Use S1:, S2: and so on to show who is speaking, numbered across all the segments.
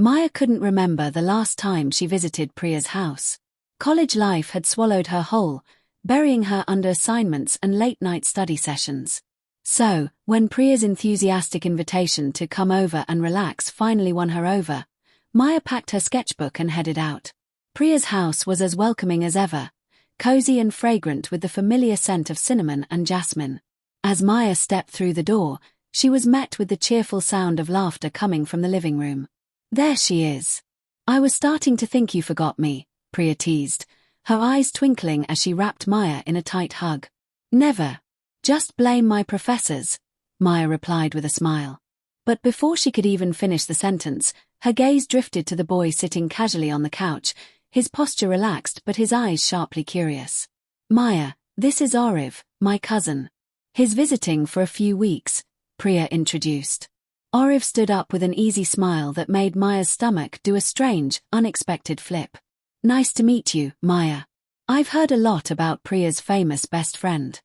S1: Maya couldn't remember the last time she visited Priya's house. College life had swallowed her whole, burying her under assignments and late-night study sessions. So, when Priya's enthusiastic invitation to come over and relax finally won her over, Maya packed her sketchbook and headed out. Priya's house was as welcoming as ever, cozy and fragrant with the familiar scent of cinnamon and jasmine. As Maya stepped through the door, she was met with the cheerful sound of laughter coming from the living room. "There she is. I was starting to think you forgot me," Priya teased, her eyes twinkling as she wrapped Maya in a tight hug. "Never. Just blame my professors," Maya replied with a smile. But before she could even finish the sentence, her gaze drifted to the boy sitting casually on the couch, his posture relaxed but his eyes sharply curious. "Maya, this is Aarav, my cousin. He's visiting for a few weeks," Priya introduced. Aarav stood up with an easy smile that made Maya's stomach do a strange, unexpected flip. "Nice to meet you, Maya. I've heard a lot about Priya's famous best friend."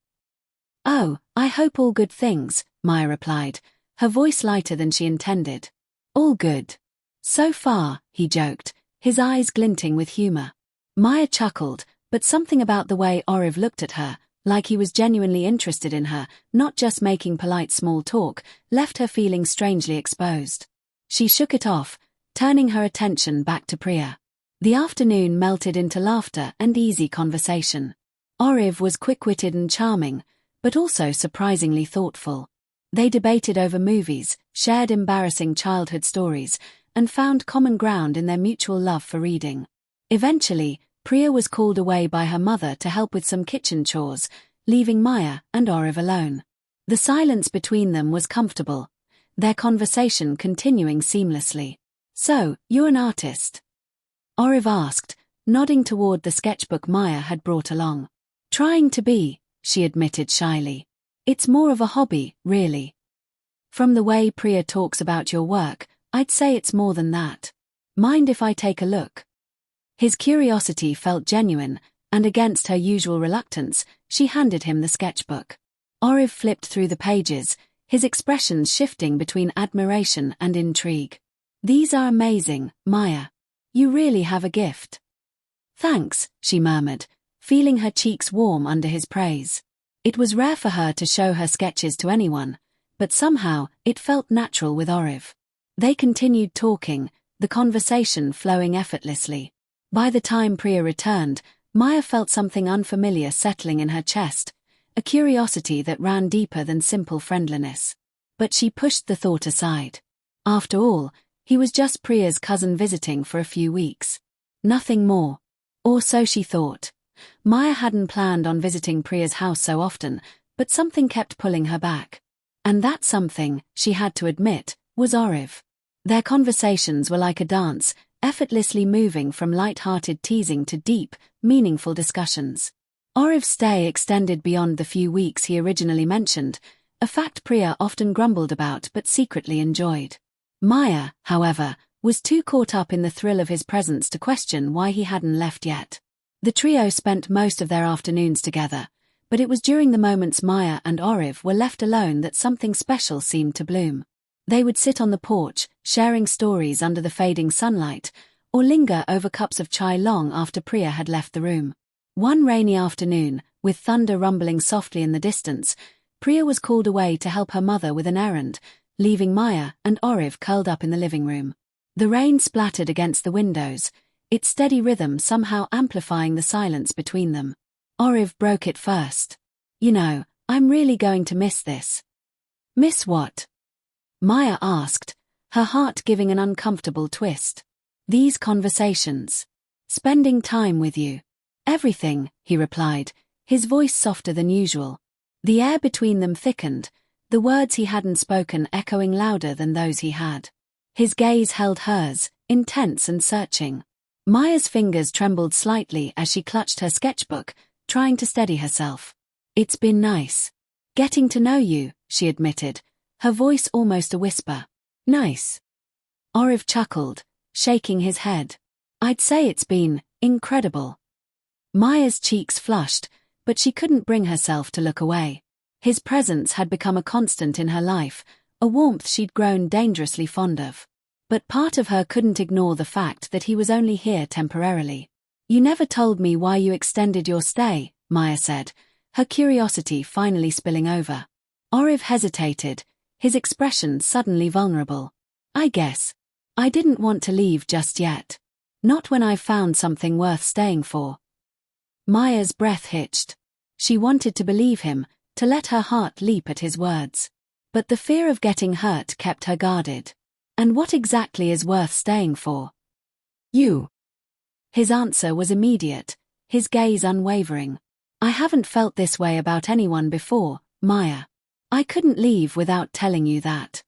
S1: "Oh, I hope all good things," Maya replied, her voice lighter than she intended. "All good. So far," he joked, his eyes glinting with humor. Maya chuckled, but something about the way Aarav looked at her, like he was genuinely interested in her, not just making polite small talk, left her feeling strangely exposed. She shook it off, turning her attention back to Priya. The afternoon melted into laughter and easy conversation. Aarav was quick-witted and charming, but also surprisingly thoughtful. They debated over movies, shared embarrassing childhood stories, and found common ground in their mutual love for reading. Eventually, Priya was called away by her mother to help with some kitchen chores, leaving Maya and Aarav alone. The silence between them was comfortable, their conversation continuing seamlessly. "So, you're an artist?" Aarav asked, nodding toward the sketchbook Maya had brought along. "Trying to be," she admitted shyly. "It's more of a hobby, really. From the way Priya talks about your work, I'd say it's more than that. Mind if I take a look?" His curiosity felt genuine, and against her usual reluctance, she handed him the sketchbook. Aarav flipped through the pages, his expressions shifting between admiration and intrigue. "These are amazing, Maya. You really have a gift." "Thanks," she murmured, feeling her cheeks warm under his praise. It was rare for her to show her sketches to anyone, but somehow it felt natural with Aarav. They continued talking, the conversation flowing effortlessly. By the time Priya returned, Maya felt something unfamiliar settling in her chest, a curiosity that ran deeper than simple friendliness. But she pushed the thought aside. After all, he was just Priya's cousin visiting for a few weeks. Nothing more. Or so she thought. Maya hadn't planned on visiting Priya's house so often, but something kept pulling her back. And that something, she had to admit, was Aarav. Their conversations were like a dance, effortlessly moving from light-hearted teasing to deep, meaningful discussions. Aarav's stay extended beyond the few weeks he originally mentioned, a fact Priya often grumbled about but secretly enjoyed. Maya, however, was too caught up in the thrill of his presence to question why he hadn't left yet. The trio spent most of their afternoons together, but it was during the moments Maya and Aarav were left alone that something special seemed to bloom. They would sit on the porch, sharing stories under the fading sunlight, or linger over cups of chai long after Priya had left the room. One rainy afternoon, with thunder rumbling softly in the distance, Priya was called away to help her mother with an errand, leaving Maya and Aarav curled up in the living room. The rain splattered against the windows, its steady rhythm somehow amplifying the silence between them. Aarav broke it first. "You know, I'm really going to miss this." "Miss what?" Maya asked, her heart giving an uncomfortable twist. "These conversations. Spending time with you." "Everything," he replied, his voice softer than usual. The air between them thickened, the words he hadn't spoken echoing louder than those he had. His gaze held hers, intense and searching. Maya's fingers trembled slightly as she clutched her sketchbook, trying to steady herself. "It's been nice getting to know you," she admitted, her voice almost a whisper. "Nice." Aarav chuckled, shaking his head. "I'd say it's been incredible." Maya's cheeks flushed, but she couldn't bring herself to look away. His presence had become a constant in her life, a warmth she'd grown dangerously fond of. But part of her couldn't ignore the fact that he was only here temporarily. "You never told me why you extended your stay," Maya said, her curiosity finally spilling over. Aarav hesitated, his expression suddenly vulnerable. "I guess. I didn't want to leave just yet. Not when I've found something worth staying for." Maya's breath hitched. She wanted to believe him, to let her heart leap at his words. But the fear of getting hurt kept her guarded. "And what exactly is worth staying for?" "You." His answer was immediate, his gaze unwavering. "I haven't felt this way about anyone before, Maya. I couldn't leave without telling you that."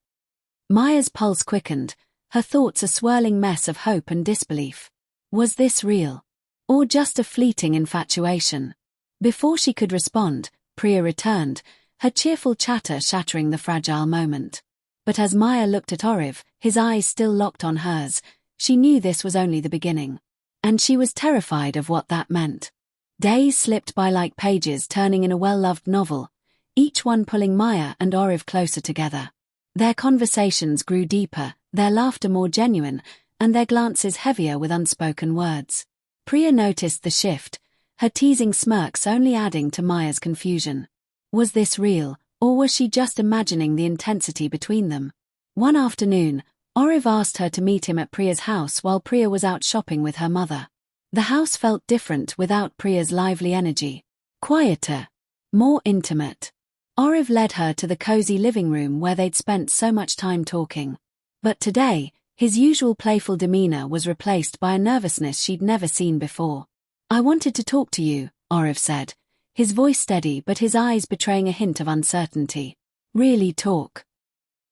S1: Maya's pulse quickened, her thoughts a swirling mess of hope and disbelief. Was this real? Or just a fleeting infatuation? Before she could respond, Priya returned, her cheerful chatter shattering the fragile moment. But as Maya looked at Aarav, his eyes still locked on hers, she knew this was only the beginning. And she was terrified of what that meant. Days slipped by like pages turning in a well-loved novel, each one pulling Maya and Aarav closer together. Their conversations grew deeper, their laughter more genuine, and their glances heavier with unspoken words. Priya noticed the shift, her teasing smirks only adding to Maya's confusion. Was this real, or was she just imagining the intensity between them? One afternoon, Aarav asked her to meet him at Priya's house while Priya was out shopping with her mother. The house felt different without Priya's lively energy. Quieter. More intimate. Aarav led her to the cozy living room where they'd spent so much time talking. But today, his usual playful demeanor was replaced by a nervousness she'd never seen before. "I wanted to talk to you," Aarav said, his voice steady but his eyes betraying a hint of uncertainty. "Really talk?"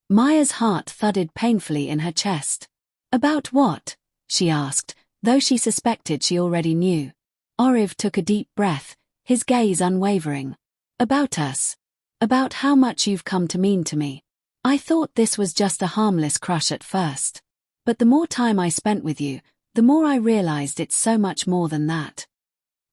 S1: Maya's heart thudded painfully in her chest. "About what?" she asked, though she suspected she already knew. Aarav took a deep breath, his gaze unwavering. "About us. About how much you've come to mean to me. I thought this was just a harmless crush at first. But the more time I spent with you, the more I realized it's so much more than that."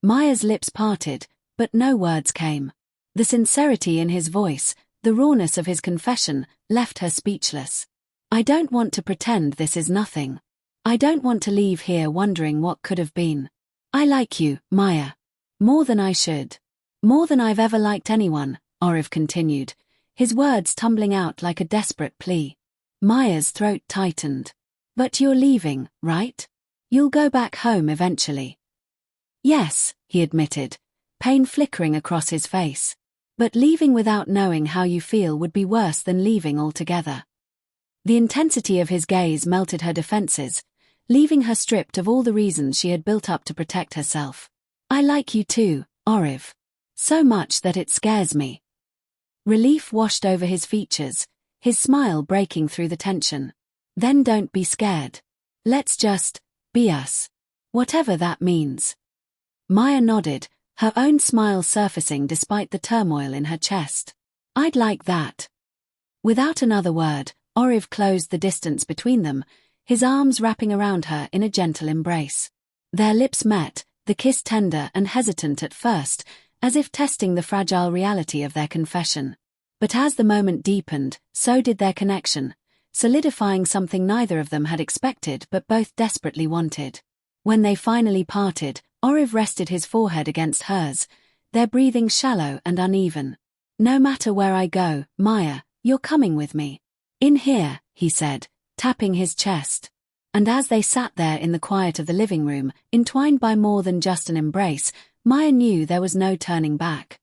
S1: Maya's lips parted, but no words came. The sincerity in his voice, the rawness of his confession, left her speechless. "I don't want to pretend this is nothing. I don't want to leave here wondering what could have been. I like you, Maya. More than I should. More than I've ever liked anyone," Aarav continued, his words tumbling out like a desperate plea. Maya's throat tightened. "But you're leaving, right? You'll go back home eventually." "Yes," he admitted, pain flickering across his face. "But leaving without knowing how you feel would be worse than leaving altogether." The intensity of his gaze melted her defenses, leaving her stripped of all the reasons she had built up to protect herself. "I like you too, Aarav. So much that it scares me." Relief washed over his features, his smile breaking through the tension. "Then don't be scared. Let's just be us. Whatever that means." Maya nodded, her own smile surfacing despite the turmoil in her chest. "I'd like that." Without another word, Aarav closed the distance between them, his arms wrapping around her in a gentle embrace. Their lips met, the kiss tender and hesitant at first, as if testing the fragile reality of their confession. But as the moment deepened, so did their connection, solidifying something neither of them had expected but both desperately wanted. When they finally parted, Aarav rested his forehead against hers, their breathing shallow and uneven. "No matter where I go, Maya, you're coming with me. In here," he said, tapping his chest. And as they sat there in the quiet of the living room, entwined by more than just an embrace, Maya knew there was no turning back.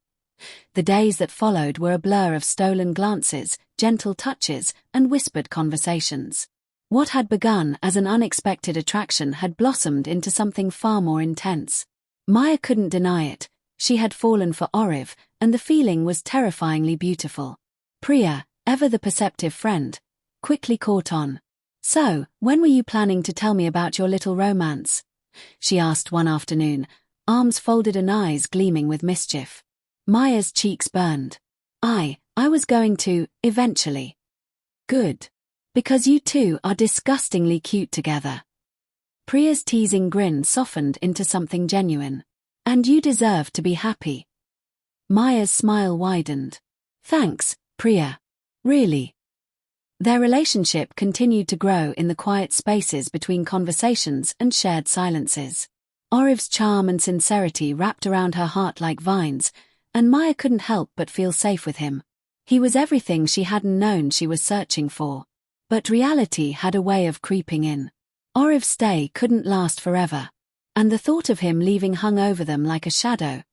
S1: The days that followed were a blur of stolen glances, gentle touches, and whispered conversations. What had begun as an unexpected attraction had blossomed into something far more intense. Maya couldn't deny it. She had fallen for Aarav, and the feeling was terrifyingly beautiful. Priya, ever the perceptive friend, quickly caught on. "So, when were you planning to tell me about your little romance?" she asked one afternoon, arms folded and eyes gleaming with mischief. Maya's cheeks burned. I was going to, eventually." "Good. Because you two are disgustingly cute together." Priya's teasing grin softened into something genuine. "And you deserve to be happy." Maya's smile widened. "Thanks, Priya. Really." Their relationship continued to grow in the quiet spaces between conversations and shared silences. Aarav's charm and sincerity wrapped around her heart like vines, and Maya couldn't help but feel safe with him. He was everything she hadn't known she was searching for. But reality had a way of creeping in. Aarav's stay couldn't last forever, and the thought of him leaving hung over them like a shadow,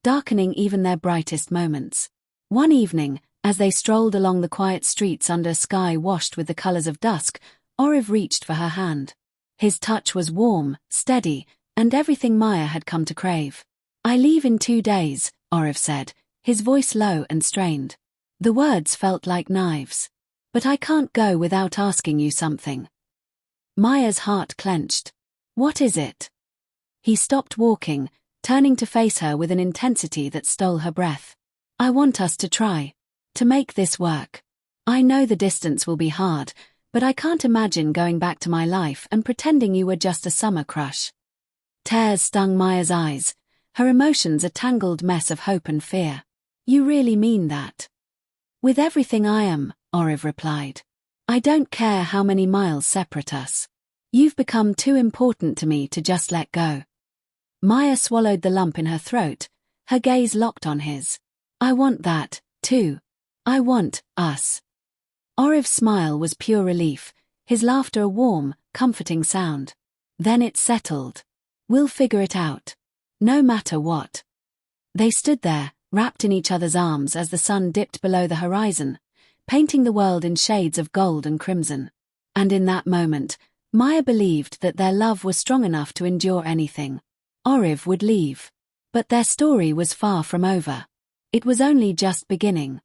S1: darkening even their brightest moments. One evening, as they strolled along the quiet streets under a sky washed with the colors of dusk, Aarav reached for her hand. His touch was warm, steady, and everything Maya had come to crave. "I leave in 2 days," Aarav said, his voice low and strained. The words felt like knives. "But I can't go without asking you something." Maya's heart clenched. "What is it?" He stopped walking, turning to face her with an intensity that stole her breath. "I want us to try to make this work. I know the distance will be hard, but I can't imagine going back to my life and pretending you were just a summer crush." Tears stung Maya's eyes, her emotions a tangled mess of hope and fear. "You really mean that?" "With everything I am," Aarav replied. "I don't care how many miles separate us. You've become too important to me to just let go." Maya swallowed the lump in her throat, her gaze locked on his. "I want that, too. I want us." Aarav's smile was pure relief, his laughter a warm, comforting sound. "Then it's settled. We'll figure it out. No matter what." They stood there, wrapped in each other's arms as the sun dipped below the horizon, painting the world in shades of gold and crimson. And in that moment, Maya believed that their love was strong enough to endure anything. Aarav would leave. But their story was far from over. It was only just beginning.